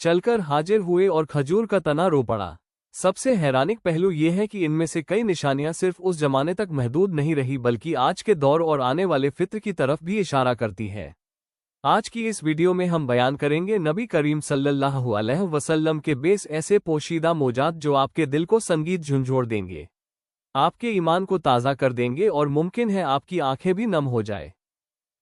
चलकर हाजिर हुए और खजूर का तना रो पड़ा। सबसे हैरानिक पहलू ये है कि इनमें से कई निशानियां सिर्फ उस जमाने तक महदूद नहीं रही बल्कि आज के दौर और आने वाले फित्र की तरफ भी इशारा करती है। आज की इस वीडियो में हम बयान करेंगे नबी करीम सल्लल्लाहु अलैहि वसल्लम के बेस ऐसे पोशीदा मोजात जो आपके दिल को संगीत झंझोड़ देंगे, आपके ईमान को ताज़ा कर देंगे और मुमकिन है आपकी आंखें भी नम हो जाए।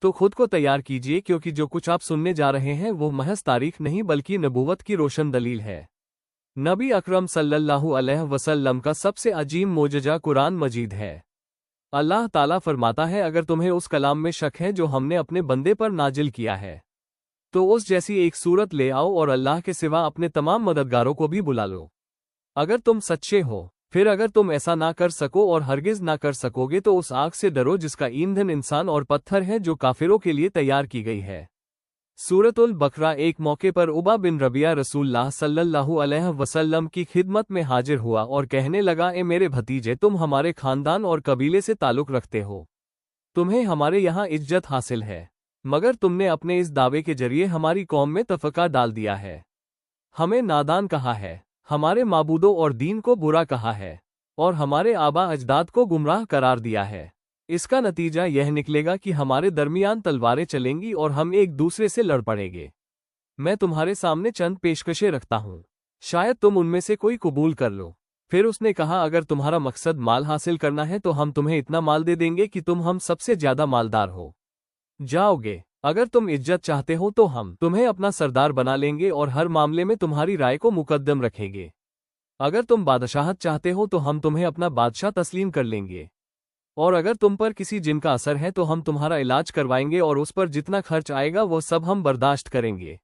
तो खुद को तैयार कीजिए, क्योंकि जो कुछ आप सुनने जा रहे हैं वो महज तारीख नहीं बल्कि नबूवत की रोशन दलील है। नबी अकरम सल्लल्लाहु अलैहि वसल्लम का सबसे अजीम मोजज़ा कुरान मजीद है। अल्लाह ताला फरमाता है, अगर तुम्हें उस कलाम में शक है जो हमने अपने बंदे पर नाजिल किया है तो उस जैसी एक सूरत ले आओ और अल्लाह के सिवा अपने तमाम मददगारों को भी बुला लो, अगर तुम सच्चे हो। फिर अगर तुम ऐसा ना कर सको और हरगिज ना कर सकोगे तो उस आग से डरो जिसका ईंधन इंसान और पत्थर है, जो काफिरों के लिए तैयार की गई है। सूरतुल बकरा। एक मौके पर उबा बिन रबिया रसूलुल्लाह सल्लल्लाहु अलैहि वसल्लम की खिदमत में हाजिर हुआ और कहने लगा, ए मेरे भतीजे, तुम हमारे खानदान और कबीले से ताल्लुक रखते हो, तुम्हें हमारे यहाँ इज्जत हासिल है, मगर तुमने अपने इस दावे के जरिए हमारी कौम में तफका डाल दिया है, हमें नादान कहा है, हमारे माबूदों और दीन को बुरा कहा है और हमारे आबा अजदाद को गुमराह करार दिया है। इसका नतीजा यह निकलेगा कि हमारे दरमियान तलवारें चलेंगी और हम एक दूसरे से लड़ पड़ेंगे। मैं तुम्हारे सामने चंद पेशकशें रखता हूँ, शायद तुम उनमें से कोई कबूल कर लो। फिर उसने कहा, अगर तुम्हारा मकसद माल हासिल करना है तो हम तुम्हें इतना माल दे देंगे कि तुम हम सबसे ज्यादा मालदार हो जाओगे। अगर तुम इज्जत चाहते हो तो हम तुम्हें अपना सरदार बना लेंगे और हर मामले में तुम्हारी राय को मुकद्दम रखेंगे। अगर तुम बादशाहत चाहते हो तो हम तुम्हें अपना बादशाह तस्लीम कर लेंगे, और अगर तुम पर किसी जिन का असर है तो हम तुम्हारा इलाज करवाएंगे और उस पर जितना खर्च आएगा वो सब हम बर्दाश्त करेंगे,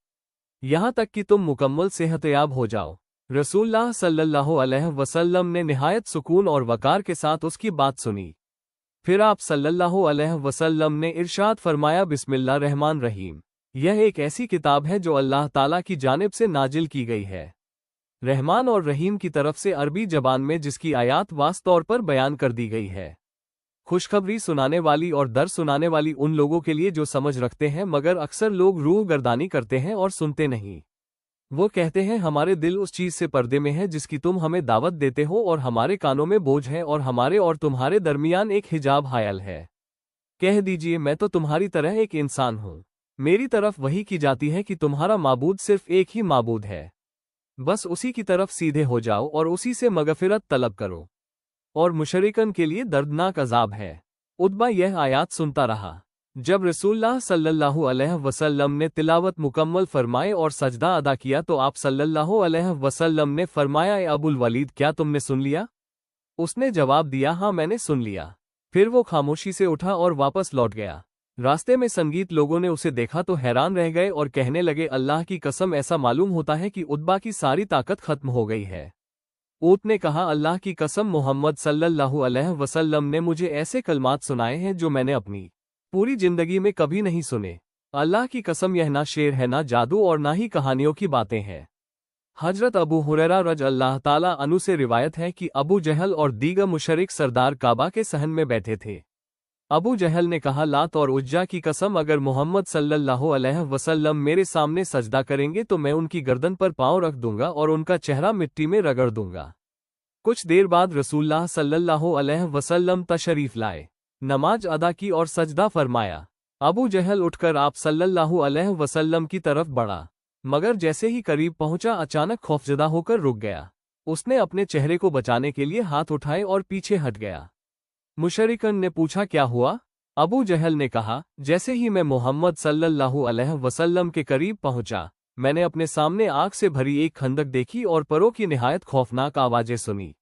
यहाँ तक कि तुम मुकम्मल सेहतयाब हो जाओ। रसूलुल्लाह सल्लल्लाहु अलैहि वसल्लम ने निहायत सुकून और वकार के साथ उसकी बात सुनी। फिर आप सल्लल्लाहु अलैहि वसल्लम ने इरशाद फरमाया, बिस्मिल्लाह रहमान रहीम, यह एक ऐसी किताब है जो अल्लाह ताला की जानिब से नाजिल की गई है, रहमान और रहीम की तरफ से अरबी जबान में, जिसकी आयात वास तौर पर बयान कर दी गई है। खुशखबरी सुनाने वाली और दर सुनाने वाली उन लोगों के लिए जो समझ रखते हैं, मगर अक्सर लोग रूह गर्दानी करते हैं और सुनते नहीं। वो कहते हैं, हमारे दिल उस चीज से पर्दे में है जिसकी तुम हमें दावत देते हो, और हमारे कानों में बोझ है और हमारे और तुम्हारे दरमियान एक हिजाब हायल है। कह दीजिए, मैं तो तुम्हारी तरह एक इंसान हूँ, मेरी तरफ वही की जाती है कि तुम्हारा माबूद सिर्फ एक ही माबूद है, बस उसी की तरफ सीधे हो जाओ और उसी से मगफिरत तलब करो, और मुशरिकन के लिए दर्दनाक अजाब है। उतबा यह आयात सुनता रहा। जब रसूलुल्लाह सल्लल्लाहु अलैहि वसल्लम ने तिलावत मुकम्मल फरमाए और सजदा अदा किया तो आप सल्लल्लाहु अलैहि वसल्लम ने फरमाया, ए अबुल वलीद, क्या तुमने सुन लिया? उसने जवाब दिया, हाँ मैंने सुन लिया। फिर वो खामोशी से उठा और वापस लौट गया। रास्ते में संगीत लोगों ने उसे देखा तो हैरान रह गए और कहने लगे, अल्लाह की कसम, ऐसा मालूम होता है कि उतबा की सारी ताकत खत्म हो गई है। ऊत ने कहा, अल्लाह की कसम, मोहम्मद सल्लल्लाहु अलैहि वसल्लम ने मुझे ऐसे कलमात सुनाए हैं जो मैंने अपनी पूरी जिंदगी में कभी नहीं सुने। अल्लाह की कसम, यह ना शेर है, ना जादू और ना ही कहानियों की बातें हैं। हजरत अबू हुरैरा रज़ियल्लाहु ताला अन्हु से रिवायत है कि अबू जहल और दीगर मुशरिक सरदार काबा के सहन में बैठे थे। अबू जहल ने कहा, लात और उज्जा की कसम, अगर मोहम्मद सल्लल्लाहु अलैहि वसल्लम मेरे सामने सजदा करेंगे तो मैं उनकी गर्दन पर पांव रख दूंगा और उनका चेहरा मिट्टी में रगड़ दूंगा। कुछ देर बाद रसूलुल्लाह सल्लल्लाहु अलैहि वसल्लम तशरीफ लाए, नमाज अदा की और सजदा फरमाया। अबू जहल उठकर आप सल्लल्लाहु अलैहि वसल्लम की तरफ बढ़ा, मगर जैसे ही करीब पहुंचा अचानक खौफजदा होकर रुक गया। उसने अपने चेहरे को बचाने के लिए हाथ उठाए और पीछे हट गया। मुशरिकन ने पूछा, क्या हुआ? अबू जहल ने कहा, जैसे ही मैं मोहम्मद सल्लल्लाहु अलैहि वसल्लम के करीब पहुंचा, मैंने अपने सामने आग से भरी एक खंदक देखी और परों की निहायत खौफनाक आवाजें सुनी।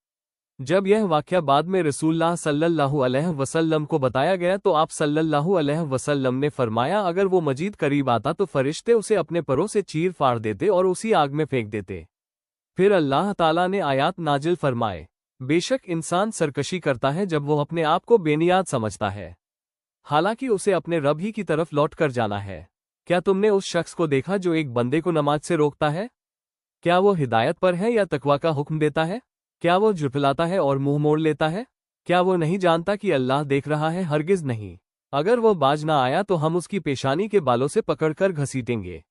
जब यह वाक़या बाद में रसूलुल्लाह सल्लल्लाहु अलैहि वसल्लम को बताया गया तो आप सल्लल्लाहु अलैहि वसल्लम ने फरमाया, अगर वो मजीद करीब आता तो फरिश्ते उसे अपने परों से चीर फाड़ देते और उसी आग में फेंक देते। फिर अल्लाह ताला ने आयात नाजिल फरमाए, बेशक इंसान सरकशी करता है जब वो अपने आप को बेनियाद समझता है, हालांकि उसे अपने रब ही की तरफ लौट कर जाना है। क्या तुमने उस शख्स को देखा जो एक बंदे को नमाज से रोकता है? क्या वो हिदायत पर है या तकवा का हुक्म देता है? क्या वो झुठलाता है और मुंह मोड़ लेता है? क्या वो नहीं जानता कि अल्लाह देख रहा है? हरगिज नहीं। अगर वो बाज ना आया तो हम उसकी पेशानी के बालों से पकड़कर घसीटेंगे।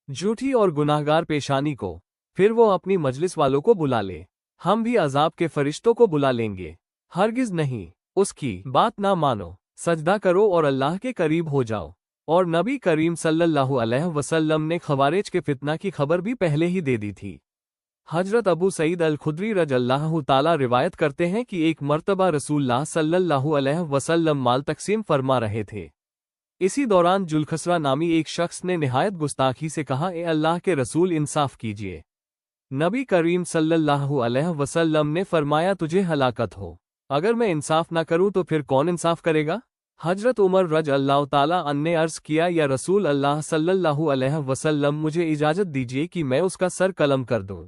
झूठी और गुनाहगार पेशानी को। फिर वो अपनी मजलिस वालों को बुला ले, हम भी अजाब के फरिश्तों को बुला लेंगे। हरगिज नहीं, उसकी बात ना मानो, सजदा करो और अल्लाह के करीब हो जाओ। और नबी करीम सल्लल्लाहु अलैहि वसल्लम ने खवारिज के फितना की खबर भी पहले ही दे दी थी। हजरत अबू सईद अल खुदरी रज़ियल्लाहु ताला रिवायत करते हैं कि एक मर्तबा रसूलुल्लाह सल्लल्लाहु अलैहि वसल्लम माल तकसीम फरमा रहे थे। इसी दौरान जुल्खसरा नामी एक शख्स ने निहायत गुस्ताखी से कहा, ए अल्लाह के रसूल, इंसाफ कीजिए। नबी करीम सल्लल्लाहु अलैहि वसल्लम ने फरमाया, तुझे हलाकत हो, अगर मैं इंसाफ ना करूं तो फिर कौन इंसाफ करेगा? हजरत उमर रज़ियल्लाहु ताला अन्हु ने अर्ज किया, या रसूल अल्लाह सल्लल्लाहु अलैहि वसल्लम, मुझे इजाजत दीजिए कि मैं उसका सर कलम कर दूं।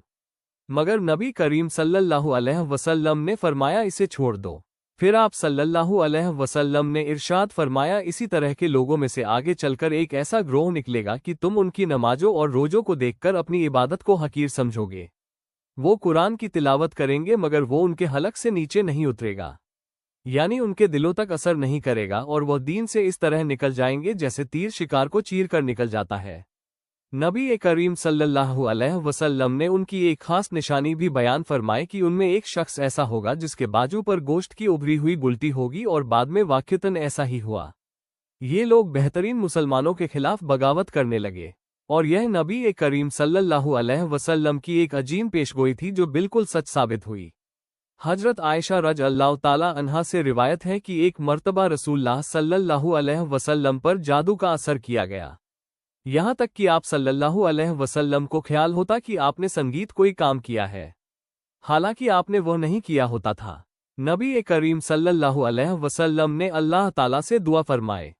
मगर नबी करीम सल्लल्लाहु अलैहि वसल्लम ने फरमाया, इसे छोड़ दो। फिर आप सल्लल्लाहु अलैहि वसल्लम ने इरशाद फरमाया, इसी तरह के लोगों में से आगे चलकर एक ऐसा ग्रोह निकलेगा कि तुम उनकी नमाजों और रोजों को देखकर अपनी इबादत को हकीर समझोगे। वो कुरान की तिलावत करेंगे मगर वो उनके हलक से नीचे नहीं उतरेगा, यानी उनके दिलों तक असर नहीं करेगा, और वह दीन से इस तरह निकल जाएंगे जैसे तीर शिकार को चीर कर निकल जाता है। नबी करीम सल्लल्लाहु अलैहि वसल्लम ने उनकी एक खास निशानी भी बयान फरमाई कि उनमें एक शख्स ऐसा होगा जिसके बाजू पर गोश्त की उभरी हुई गुलटी होगी, और बाद में वाक़ितन ऐसा ही हुआ। ये लोग बेहतरीन मुसलमानों के खिलाफ बगावत करने लगे, और यह नबी करीम सल्लल्लाहु अलैहि वसल्लम की एक अजीम पेशगोई थी जो बिल्कुल सच साबित हुई। हजरत आयशा रज़ियल्लाहु ताला अन्हा से रिवायत है कि एक मर्तबा रसूलुल्लाह सल्लल्लाहु अलैहि वसल्लम पर जादू का असर किया गया, यहाँ तक कि आप सल्लल्लाहु अलैहि वसल्लम को ख्याल होता कि आपने संगीत कोई काम किया है, हालांकि आपने वह नहीं किया होता था। नबी करीम सल्लल्लाहु अलैहि वसल्लम ने अल्लाह ताला से दुआ फरमाए।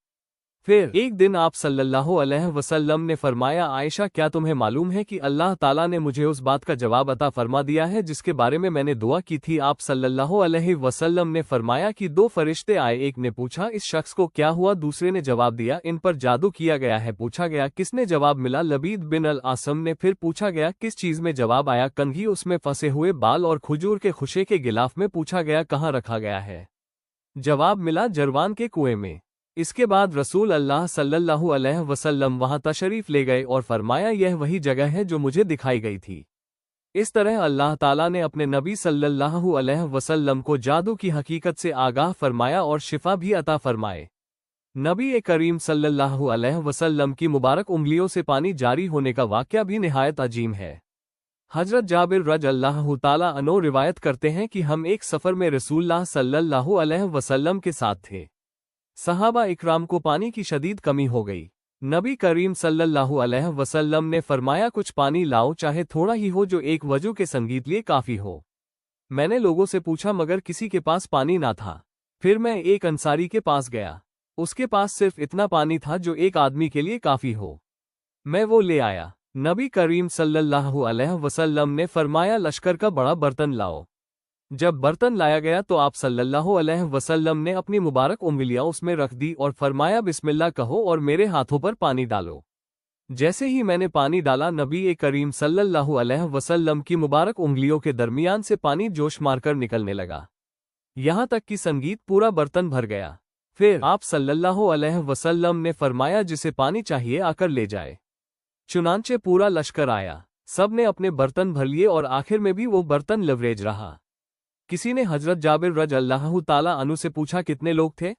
फिर एक दिन आप सल्लल्लाहु अलैहि वसल्लम ने फरमाया, आयशा, क्या तुम्हें मालूम है कि अल्लाह ताला ने मुझे उस बात का जवाब अता फरमा दिया है जिसके बारे में मैंने दुआ की थी? आप सल्लल्लाहु अलैहि वसल्लम ने फरमाया कि दो फरिश्ते आए, एक ने पूछा, इस शख्स को क्या हुआ? दूसरे ने जवाब दिया, इन पर जादू किया गया है। पूछा गया, किसने जवाब मिला? लबीद बिन अल आसम ने। फिर पूछा गया, किस चीज में? जवाब आया, कंघी, उसमें फंसे हुए बाल और खजूर के खुशे के गिलाफ में। पूछा गया, कहाँ रखा गया है? जवाब मिला, जरवान के कुएं में। इसके बाद रसूल अल्लाह सल्लल्लाहु अलैहि वसल्लम वहां तशरीफ ले गए और फरमाया, यह वही जगह है जो मुझे दिखाई गई थी। इस तरह अल्लाह ताला ने अपने नबी सल्लल्लाहु अलैहि वसल्लम को जादू की हकीकत से आगाह फरमाया और शिफा भी अता फरमाए। नबी करीम सल्लल्लाहु अलैहि वसल्लम की मुबारक उंगलियों से पानी जारी होने का वाक़या भी निहायत अजीम है। हजरत जाबिर रज़ियल्लाहु ताला अन्हु रिवायत करते हैं कि हम एक सफ़र में रसूलुल्लाह सल्लल्लाहु अलैहि वसल्लम के साथ थे। सहाबा इकराम को पानी की शदीद कमी हो गई। नबी करीम सल्लल्लाहु अलैहि वसल्लम ने फरमाया, कुछ पानी लाओ, चाहे थोड़ा ही हो, जो एक वजू के संगीत लिए काफ़ी हो। मैंने लोगों से पूछा मगर किसी के पास पानी ना था। फिर मैं एक अंसारी के पास गया, उसके पास सिर्फ इतना पानी था जो एक आदमी के लिए काफ़ी हो। मैं वो ले आया। नबी करीम सल्लल्लाहु अलैहि वसल्लम ने फरमाया, लश्कर का बड़ा बर्तन लाओ। जब बर्तन लाया गया तो आप सल्लल्लाहु अलैहि वसल्लम ने अपनी मुबारक उंगलियां उसमें रख दी और फरमाया, बिस्मिल्लाह कहो और मेरे हाथों पर पानी डालो। जैसे ही मैंने पानी डाला, नबी करीम सल्लल्लाहु अलैहि वसल्लम की मुबारक उंगलियों के दरमियान से पानी जोश मारकर निकलने लगा, यहाँ तक कि संगीत पूरा बर्तन भर गया। फिर आप सल्लल्लाहु अलैहि वसल्लम ने फरमाया, जिसे पानी चाहिए आकर ले जाए। चुनांचे पूरा लश्कर आया, सब ने अपने बर्तन भर लिए और आखिर में भी वो बर्तन लवरेज रहा। किसी ने हजरत जाबिर रज़ियल्लाहु ताला अन्हु से पूछा, कितने लोग थे?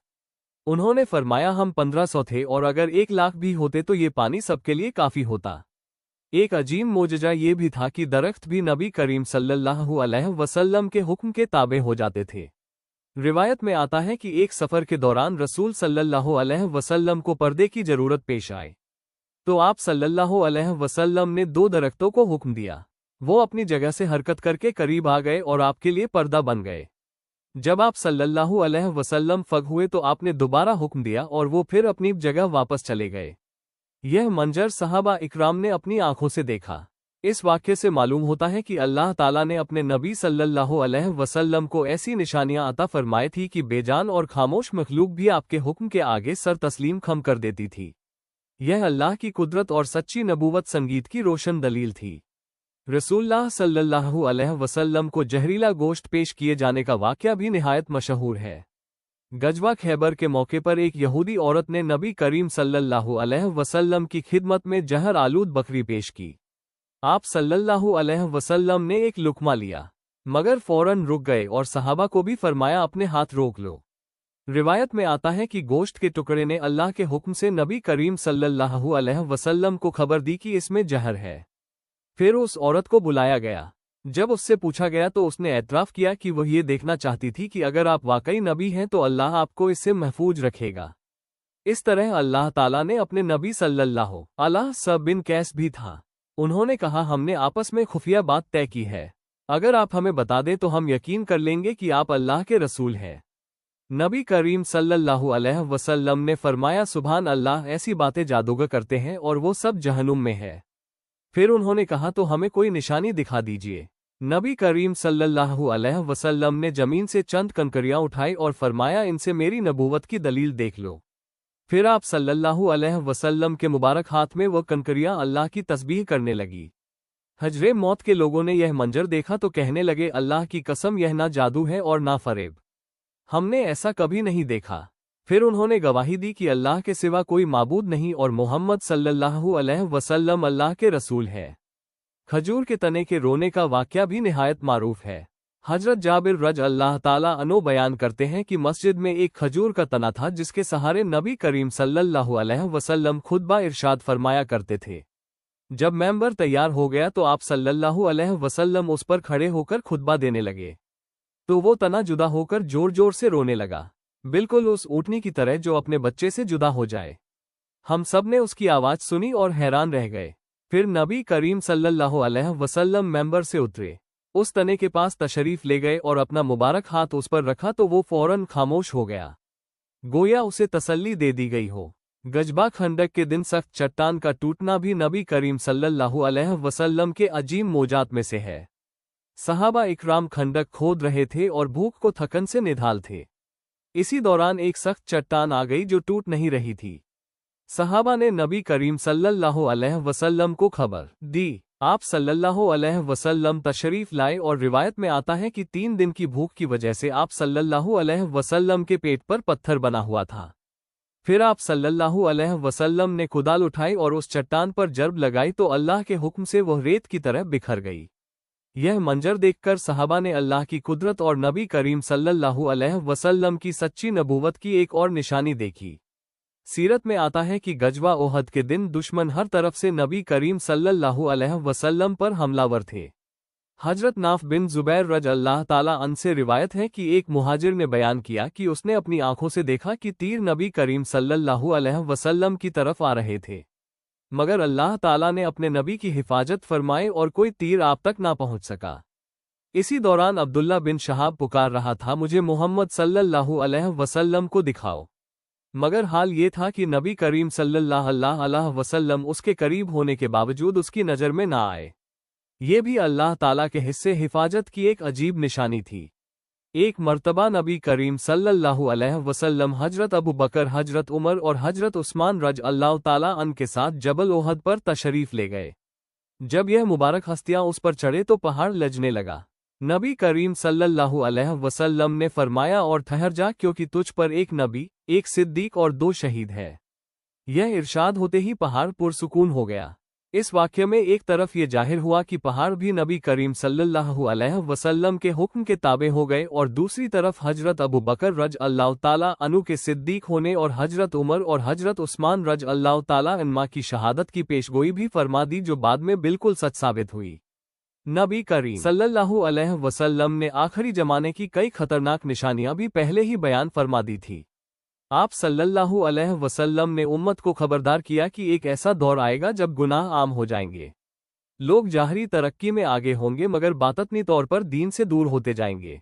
उन्होंने फरमाया, हम 1500 थे, और अगर 1 लाख भी होते तो ये पानी सबके लिए काफ़ी होता। एक अजीम मोजज़ा ये भी था कि दरख्त भी नबी करीम सल्लल्लाहु अलैहि वसल्लम के हुक्म के ताबे हो जाते थे। रिवायत में आता है कि एक सफ़र के दौरान रसूल सल्लल्लाहु अलैहि वसल्लम को पर्दे की ज़रूरत पेश आए, तो आप सल्लल्लाहु अलैहि वसल्लम ने 2 दरख्तों को हुक्म दिया। वो अपनी जगह से हरकत करके करीब आ गए और आपके लिए पर्दा बन गए। जब आप सल्लल्लाहु अलैहि वसल्लम फग हुए तो आपने दोबारा हुक्म दिया और वो फिर अपनी जगह वापस चले गए। यह मंजर सहाबा इकराम ने अपनी आंखों से देखा। इस वाक़ये से मालूम होता है कि अल्लाह ताला ने अपने नबी सल्लल्लाहु अलैहि वसल्लम को ऐसी निशानियां अता फरमाई थी कि बेजान और खामोश मखलूक भी आपके हुक्म के आगे सर तस्लीम खम कर देती थी। यह अल्लाह की कुदरत और सच्ची नबूवत संगीत की रोशन दलील थी। रसूलुल्लाह सल्लल्लाहु अलैहि वसल्लम को जहरीला गोश्त पेश किए जाने का वाक़या भी निहायत मशहूर है। गजवा खैबर के मौके पर एक यहूदी औरत ने नबी करीम सल्लल्लाहु अलैहि वसल्लम की खिदमत में जहर आलूद बकरी पेश की। आप सल्लल्लाहु अलैहि वसल्लम ने एक लुकमा लिया, मगर फौरन रुक गए और सहाबा को भी फरमाया अपने हाथ रोक लो। रिवायत में आता है कि गोश्त के टुकड़े ने अल्लाह के हुक्म से नबी करीम सल्लल्लाहु अलैहि वसल्लम को खबर दी कि इसमें जहर है। फिर उस औरत को बुलाया गया। जब उससे पूछा गया तो उसने एतराफ़ किया कि वह ये देखना चाहती थी कि अगर आप वाकई नबी हैं तो अल्लाह आपको इससे महफूज रखेगा। इस तरह अल्लाह ताला ने अपने नबी सल्लल्लाहु अलैहि बिन कैस भी था। उन्होंने कहा, हमने आपस में खुफिया बात तय की है, अगर आप हमें बता दें तो हम यकीन कर लेंगे कि आप अल्लाह के रसूल हैं। नबी करीम सल्लल्लाहु अलैहि वसल्लम ने फरमाया, सुभान अल्लाह, ऐसी बातें जादूगर करते हैं और वो सब जहन्नुम में है। फिर उन्होंने कहा, तो हमें कोई निशानी दिखा दीजिए। नबी करीम सल्लल्लाहु अलैहि वसल्लम ने जमीन से चंद कंकरियां उठाई और फरमाया, इनसे मेरी नबूवत की दलील देख लो। फिर आप सल्लल्लाहु अलैहि वसल्लम के मुबारक हाथ में वह कंकरियां अल्लाह की तस्बीह करने लगी। हजरे मौत के लोगों ने यह मंजर देखा तो कहने लगे, अल्लाह की कसम, यह ना जादू है और ना फरेब, हमने ऐसा कभी नहीं देखा। फिर उन्होंने गवाही दी कि अल्लाह के सिवा कोई माबूद नहीं और मोहम्मद सल्लल्लाहु अलैहि वसल्लम अल्लाह के रसूल है। खजूर के तने के रोने का वाक़या भी निहायत मारूफ है। हजरत जाबिर रज अल्लाह ताला अन्हु बयान करते हैं कि मस्जिद में एक खजूर का तना था जिसके सहारे नबी करीम सल्लल्लाहु अलैहि वसल्लम खुतबा इरशाद फरमाया करते थे। जब मेंबर तैयार हो गया तो आप सल्लल्लाहु अलैहि वसल्लम उस पर खड़े होकर खुतबा देने लगे, तो वो तना जुदा होकर जोर जोर से रोने लगा, बिल्कुल उस ऊँटनी की तरह जो अपने बच्चे से जुदा हो जाए। हम सब ने उसकी आवाज़ सुनी और हैरान रह गए। फिर नबी करीम सल्लल्लाहु अलैहि वसल्लम मेंबर से उतरे, उस तने के पास तशरीफ ले गए और अपना मुबारक हाथ उस पर रखा तो वो फौरन खामोश हो गया, गोया उसे तसल्ली दे दी गई हो। गजबा खंडक के दिन सख्त चट्टान का टूटना भी नबी करीम सल्लल्लाहु अलैहि वसल्लम के अजीम मोजात में से है। सहाबा इकराम खंडक खोद रहे थे और भूख को थकन से निढाल थे। इसी दौरान एक सख्त चट्टान आ गई जो टूट नहीं रही थी। सहाबा ने नबी करीम सल्लल्लाहु अलैहि वसल्लम को खबर दी। आप सल्लल्लाहु अलैहि वसल्लम तशरीफ लाए और रिवायत में आता है कि 3 दिन की भूख की वजह से आप सल्लल्लाहु अलैहि वसल्लम के पेट पर पत्थर बना हुआ था। फिर आप सल्लल्लाहु अलैहि वसल्लम ने कुदाल उठाई और उस चट्टान पर जर्ब लगाई तो अल्लाह के हुक्म से वह रेत की तरह बिखर गई। यह मंजर देखकर सहाबा ने अल्लाह की कुदरत और नबी करीम सल्लल्लाहु अलैहि वसल्लम की सच्ची नबूवत की एक और निशानी देखी। सीरत में आता है कि गजवा ओहद के दिन दुश्मन हर तरफ से नबी करीम सल्लल्लाहु अलैहि वसल्लम पर हमलावर थे। हजरत नाफ बिन जुबैर रज अल्लाह ताला अन से रिवायत है कि एक मुहाजिर ने बयान किया कि उसने अपनी आंखों से देखा कि तीर नबी करीम सल्लल्लाहु अलैहि वसल्लम की तरफ आ रहे थे, मगर अल्लाह ताला ने अपने नबी की हिफाजत फरमाई और कोई तीर आप तक ना पहुंच सका। इसी दौरान अब्दुल्ला बिन शहाब पुकार रहा था, मुझे मोहम्मद सल्लल्लाहु अलैहि वसल्लम को दिखाओ, मगर हाल ये था कि नबी करीम सल्लल्लाहु अलैहि वसल्लम उसके करीब होने के बावजूद उसकी नज़र में ना आए। ये भी अल्लाह ताला के हिस्से हिफाजत की एक अजीब निशानी थी। एक मर्तबा नबी करीम सल्लल्लाहु अलैहि वसल्लम हजरत अबू बकर, हजरत उमर और हजरत उस्मान रज अल्लाह ताला अन के साथ जबल ओहद पर तशरीफ ले गए। जब यह मुबारक हस्तियां उस पर चढ़े तो पहाड़ लजने लगा। नबी करीम सल्लल्लाहु अलैहि वसल्लम ने फरमाया, और ठहर जा, क्योंकि तुझ पर एक नबी, एक सिद्दीक और 2 शहीद है। यह इरशाद होते ही पहाड़ पुरसुकून हो गया। इस वाक़ये में एक तरफ ये जाहिर हुआ कि पहाड़ भी नबी करीम सल्लल्लाहु अलैहि वसल्लम के हुक्म के ताबे हो गए, और दूसरी तरफ हजरत अबू बकर रज अल्लाह ताला अन्हु के सिद्दीक होने और हजरत उमर और हजरत उस्मान रज अल्लाह ताला अन्हुमा की शहादत की पेशगोई भी फरमा दी, जो बाद में बिल्कुल सच साबित हुई। नबी करीम सल्लल्लाहु अलैहि वसल्लम ने आखिरी जमाने की कई खतरनाक निशानियां भी पहले ही बयान फरमा दी थी। आप सल्लल्लाहु अलैहि वसल्लम ने उम्मत को खबरदार किया कि एक ऐसा दौर आएगा जब गुनाह आम हो जाएंगे। लोग जाहरी तरक्की में आगे होंगे मगर बातनी तौर पर दीन से दूर होते जाएंगे।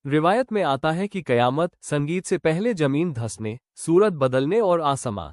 रिवायत में आता है कि कयामत, संगीत से पहले जमीन धंसने, सूरत बदलने और आसमां